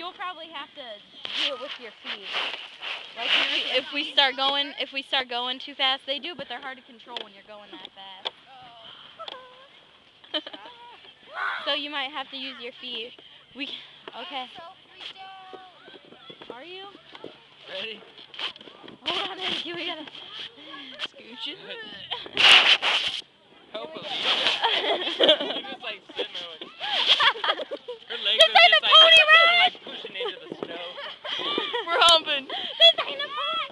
you'll probably have to do it with your feet. Like if we start going too fast, they do, but they're hard to control when you're going that fast. So you might have to use your feet. Okay. Are you? Ready? Hold on, Andy. We gotta Scooch it. Help us. You're just like sitting there like... Her legs are just like pushing into the snow. We're humping. This ain't a pond.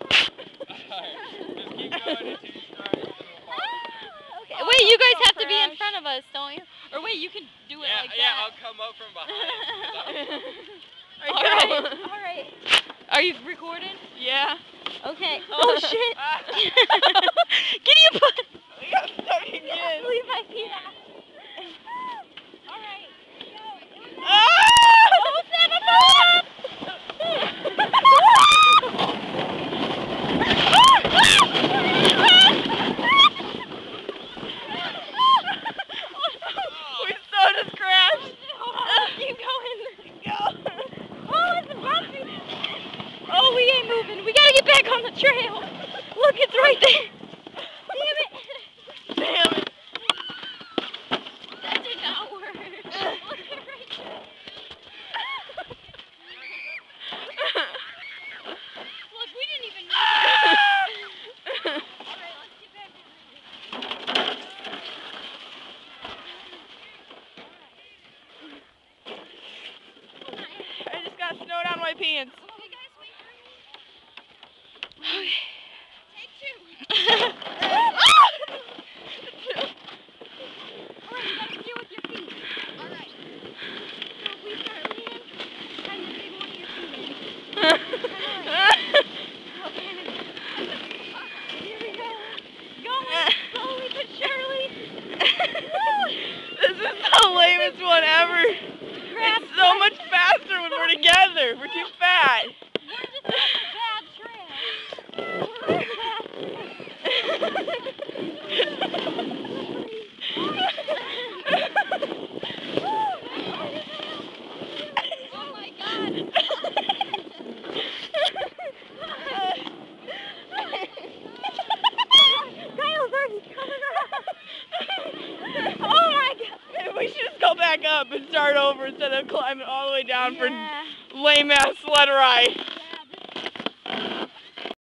Alright, just keep going until you start and then we'll follow. Okay. Wait, you guys have to be in front of us, don't you? Or wait, you can do it like that. Yeah, I'll come up from behind. Alright. Are you recording? Yeah. Okay. Oh shit. Get your butt. We got stuck again. Leave my feet out. Alright. We so just crashed. Keep going. Go. Oh, it's bumpy. Oh, we ain't moving. We gotta get back on the trail. Look, it's right there. Damn it. Damn it. That did not work. Look at right there. Look, we didn't even know. Alright, let's get back I just got snow down my pants. Okay, guys, wait for me. Okay. Take two. Alright, you gotta steer with your feet. Alright. So if we start leaning, kind of dig one of your feet in. Okay, here we go. Going slowly but surely. This is the lamest one ever. It's so much faster when we're together. We're too fat. We're just on a bad trail. We're oh my god. Kyle's already coming around. Oh my god. Maybe we should just go back up and start over instead of climbing all the way down for lame ass sled ride.